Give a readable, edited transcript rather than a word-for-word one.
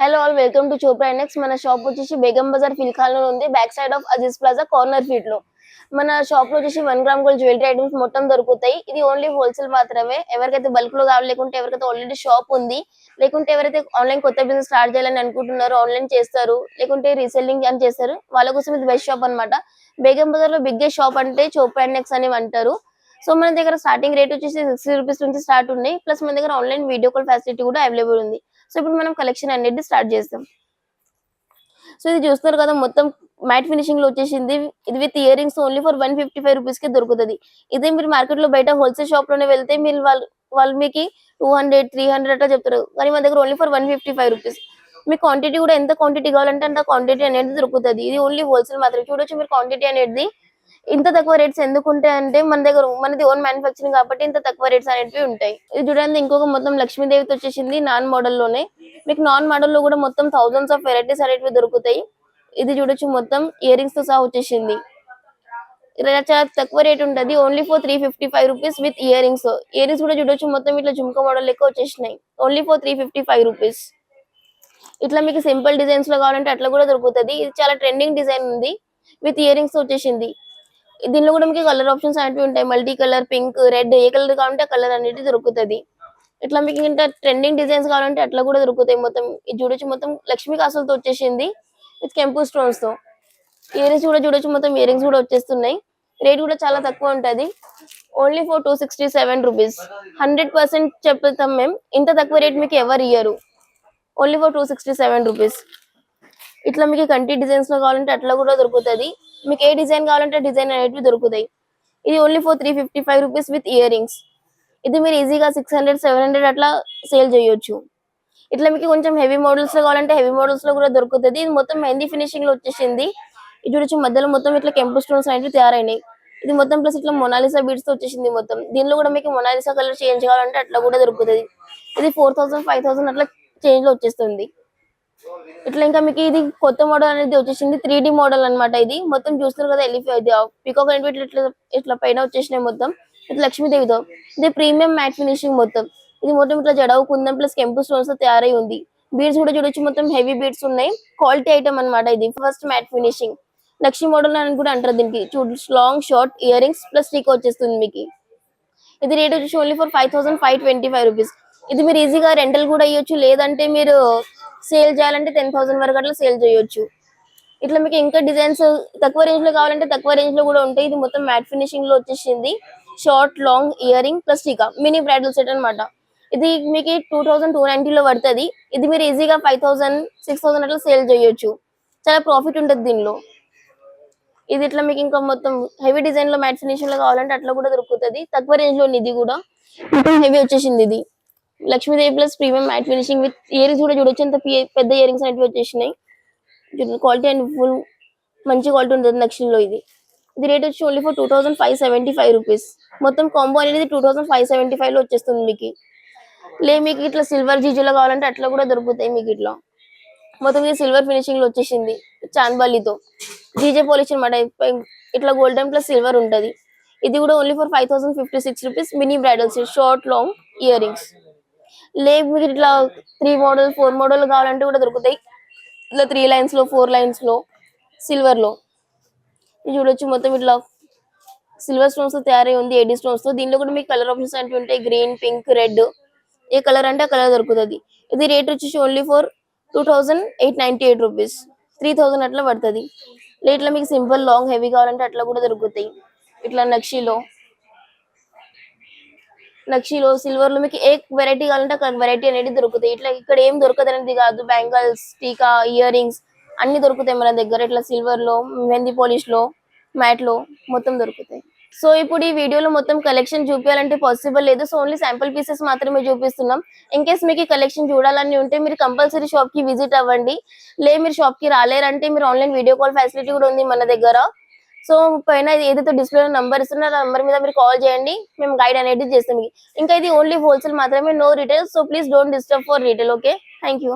Hello all, welcome to Chopra next. మన shop వచ్చేసి బేగం బజార్ ఫిల్ఖాన్ లో ఉంది, back side of Aziz plaza corner feet లో. మన షాప్ లో వచ్చేసి 1 గ్రామ్ గోల్డ్ జ్యువెలరీ ఐటమ్స్ మొత్తం దొరుకుతాయి. ఇది ఓన్లీ హోల్సేల్ మాత్రమే. ఎవరికైతే బల్క్ లో కావాలి, లేకుంటే ఎవరికైతే ఆల్రెడీ షాప్ ఉంది, లేకుంటే ఎవరైతే ఆన్లైన్ కొత్త బిజినెస్ స్టార్ట్ చేయాలని అనుకుంటున్నారో, ఆన్లైన్ చేస్తారు లేకుంటే రీసెల్లింగ్ అని చేస్తారు, వాళ్ళ కోసం ఇది బెస్ట్ షాప్ అన్నమాట. బేగం బజార్ లో బిగ్గెస్ట్ షాప్ అంటే చోప్రా నెక్స్ట్ అని అంటారు. సో మన దగ్గర స్టార్టింగ్ రేట్ వచ్చేసి 60 రూపీస్ నుంచి స్టార్ట్ ఉన్నాయి. ప్లస్ మన దగ్గర ఆన్లైన్ వీడియో కాల్ ఫెసిలిటీ కూడా అవైలబుల్ ఉంది. సో ఇప్పుడు మనం కలెక్షన్ అనేది స్టార్ట్ చేస్తాం. సో ఇది చూస్తున్నారు కదా, మొత్తం మ్యాట్ ఫినిషింగ్ లో వచ్చేసింది. ఇది with ear rings only for 155 rupees కి దొరుకుతుంది. ఇదే మీరు మార్కెట్ లో బయట హోల్సేల్ షాప్ లోనే వెళ్తే మీరు వాళ్ళు మీకు 200 300 అట్లా చెప్తారు, కానీ మన దగ్గర only for 155 rupees. Me quantity కూడా ఎంత క్వాంటిటీ కావాలంటే అంత క్వాంటిటీ అనేది దొరుకుతుంది. ఇది ఓన్లీ హోల్సేల్ మాత్రమే. చూడొచ్చు మీరు క్వాంటిటీ అనేది ఇంత తక్కువ రేట్స్ ఎందుకు ఉంటాయి అంటే మన దగ్గర మనది ఓన్ మ్యానుఫ్యాక్చరింగ్ కాబట్టి ఇంత తక్కువ రేట్స్ అనేవి ఉంటాయి. ఇది చూడండి, ఇంకొక మొత్తం లక్ష్మీదేవితో వచ్చేసింది నాన్ మోడల్ లోనే. మీకు నాన్ మోడల్ లో కూడా మొత్తం థౌసండ్స్ ఆఫ్ వెరైటీస్ అనేవి దొరుకుతాయి. ఇది చూడొచ్చు, మొత్తం ఇయర్ రింగ్స్ తో సహా వచ్చేసింది. చాలా తక్కువ రేట్ ఉంటది, only for 355 rupees with ear rings. Ear rings కూడా చూడొచ్చు, మొత్తం ఇట్లా జుమ్కా మోడల్ లెక్క వచ్చేసినాయి. Only for 355 rupees. ఇట్లా మీకు సింపుల్ డిజైన్స్ లో కావాలంటే అట్లా కూడా దొరుకుతుంది. ఇది చాలా ట్రెండింగ్ డిజైన్ ఉంది, విత్ ఇయర్ రింగ్స్ వచ్చేసింది. దీనిలో కూడా మీకు కలర్ ఆప్షన్స్ అనేవి ఉంటాయి. మల్టీ కలర్, పింక్, రెడ్, ఏ కలర్ కావాలంటే ఆ కలర్ అనేది దొరుకుతుంది. ఇట్లా మీకు ఇంకా ట్రెండింగ్ డిజైన్స్ కావాలంటే అట్లా కూడా దొరుకుతాయి. మొత్తం ఇది చూడొచ్చు, మొత్తం లక్ష్మీ కాసులతో వచ్చేసింది విత్ కెంపు స్టోన్స్ తో. ఇయర్ రింగ్స్ కూడా చూడొచ్చు, మొత్తం ఇయర్ రింగ్స్ కూడా వచ్చేస్తున్నాయి. రేట్ కూడా చాలా తక్కువ ఉంటది, ఓన్లీ ఫర్ 267 రూపీస్. 100% చెప్తాం మేము, ఇంత తక్కువ రేట్ మీకు ఎవరు ఇయ్యరు. Only for 267 rupees. ఇట్లా మీకు కంటి డిజైన్స్ లో కావాలంటే అట్లా కూడా దొరుకుతుంది. మీకు ఏ డిజైన్ కావాలంటే డిజైన్ అనేవి దొరుకుతాయి. ఇది only for 355 rupees with ear rings. ఇది మీరు ఈజీగా 600 700 అట్లా సేల్ చేయొచ్చు. ఇట్లా మీకు కొంచెం హెవీ మోడల్స్ లో కావాలంటే హెవీ మోడల్స్ లో కూడా దొరుకుతుంది. ఇది మొత్తం మెహందీ ఫినిషింగ్ లో వచ్చేసింది. ఇది చూడొచ్చు, మధ్యలో మొత్తం ఇట్లా కెంపు స్టోన్స్ అనేవి తయారైనాయి. ఇది మొత్తం ప్లస్ ఇట్లా మొనాలిసా బీడ్స్ తో వచ్చేసింది మొత్తం. దీనిలో కూడా మీకు మొనాలిసా కలర్ చేంజ్ కావాలంటే అట్లా కూడా దొరుకుతుంది. ఇది 4000 5000 అట్లా చేంజ్ లో వచ్చేస్తుంది. ఇట్లా ఇంకా మీకు ఇది కొత్త మోడల్ అనేది వచ్చేసింది, 3D మోడల్ అన్నమాట. ఇది మొత్తం చూస్తారు కదా, పికాక్ అనేది ఇట్లా ఇట్లా పైన వచ్చేసినాయి మొత్తం. ఇది లక్ష్మీదేవితో. ఇది ప్రీమియం మ్యాట్ ఫినిషింగ్ మొత్తం. ఇది మొత్తం ఇట్లా జడవు కుందం ప్లస్ కెంపు స్టోన్స్ తో తయారై ఉంది. బీడ్స్ కూడా చూడొచ్చు, మొత్తం హెవీ బీడ్స్ ఉన్నాయి. క్వాలిటీ ఐటమ్ అన్నమాట. ఇది first matte finishing Lakshmi model అని కూడా అంటారు దీనికి. Long short ear rings plus stick వచ్చేస్తుంది మీకు. ఇది రేట్ వచ్చేసి ఓన్లీ ఫర్ 5525 రూపీస్. ఇది మీరు ఈజీగా రెంటల్ కూడా ఇవ్వచ్చు, లేదంటే మీరు సేల్ చేయాలంటే 10,000 వరకు అట్లా సేల్ చేయొచ్చు. ఇట్లా మీకు ఇంకా డిజైన్స్ తక్కువ రేంజ్ లో కావాలంటే తక్కువ రేంజ్ లో కూడా ఉంటాయి. ఇది మొత్తం మ్యాట్ ఫినిషింగ్ లో వచ్చేసింది. Short long ear ring plus టీకా మినీ బ్రైడల్ సెట్ అన్నమాట. ఇది మీకు 2290 లో పడుతుంది. ఇది మీరు ఈజీగా 5000 6000 అట్లా సేల్ చేయొచ్చు. చాలా ప్రాఫిట్ ఉంటుంది దీనిలో. ఇది ఇట్లా మీకు ఇంకా మొత్తం హెవీ డిజైన్ లో మ్యాట్ ఫినిషింగ్ లో కావాలంటే అట్లా కూడా దొరుకుతుంది. తక్కువ రేంజ్ లో ఇది కూడా మొత్తం హెవీ వచ్చేసింది. ఇది Lakshmidevi plus premium matte finishing with ear rings కూడా చూడొచ్చు, ఎంత పెద్ద ఇయర్ రింగ్స్ అనేవి వచ్చేసినాయి. క్వాలిటీ అండ్ ఫుల్ మంచి క్వాలిటీ ఉంటుంది నక్షిలో. ఇది రేట్ వచ్చి ఓన్లీ ఫర్ 2575 రూపీస్. మొత్తం కాంబో అనేది 2575 లో వచ్చేస్తుంది మీకు. మీకు ఇట్లా సిల్వర్ జీజులో కావాలంటే అట్లా కూడా దొరుకుతాయి మీకు. ఇట్లా మొత్తం ఇది సిల్వర్ ఫినిషింగ్ లో వచ్చేసింది చాంద్బాలితో. జీజే పాలిష్ అనమాట. ఇట్లా గోల్డెన్ ప్లస్ సిల్వర్ ఉంటది. ఇది కూడా only for 5056 rupees. Mini bridal set short long ear rings. మీకు ఇట్లా 3 మోడల్ 4 మోడల్ కావాలంటే కూడా దొరుకుతాయి. ఇట్లా 3 లైన్స్ లో 4 లైన్స్ లో సిల్వర్ లో. ఇది చూడొచ్చు, మొత్తం ఇట్లా సిల్వర్ స్టోన్స్ తో తయారై ఉంది, ఏడీ స్టోన్స్ తో. దీనిలో కూడా మీకు కలర్ ఆప్షన్స్ అంటే ఉంటాయి, గ్రీన్, పింక్, రెడ్. ఏ కలర్ అంటే ఆ కలర్ దొరుకుతుంది. ఇది రేట్ వచ్చేసి ఓన్లీ ఫర్ 2898 రూపీస్. 3000 అట్లా పడుతుంది. ఇట్లా మీకు సింపుల్ లాంగ్ హెవీ కావాలంటే అట్లా కూడా దొరుకుతాయి. ఇట్లా నక్షిలో సిల్వర్ లో మీకు ఏ వెరైటీ కావాలంటే అక్కడ వెరైటీ అనేది దొరుకుతాయి. ఇట్లా ఇక్కడ ఏం దొరకదు అనేది కాదు, బ్యాంగిల్స్, టీకా, ఇయర్ రింగ్స్ అన్ని దొరుకుతాయి మన దగ్గర. ఇట్లా సిల్వర్ లో, మెహందీ పాలిష్ లో, మ్యాట్ లో మొత్తం దొరుకుతాయి. సో ఇప్పుడు ఈ వీడియోలో మొత్తం కలెక్షన్ చూపించాలంటే పాసిబుల్ లేదు. సో ఓన్లీ శాంపుల్ పీసెస్ మాత్రమే చూపిస్తున్నాం. ఇన్ కేస్ మీకు కలెక్షన్ చూడాలని ఉంటే మీరు కంపల్సరీ షాప్ కి విజిట్ అవ్వండి. మీరు షాప్ కి రాలేరంటే మీరు ఆన్లైన్ వీడియో కాల్ ఫెసిలిటీ కూడా ఉంది మన దగ్గర. సో పైన ఏదైతే డిస్ప్లే నంబర్ ఇస్తున్నా ఆ నంబర్ మీద మీరు కాల్ చేయండి, మేము గైడ్ అనేది చేస్తాం. ఇంకా ఇది ఓన్లీ హోల్సేల్ మాత్రమే, no retail. So please don't disturb for retail. Okay, thank you.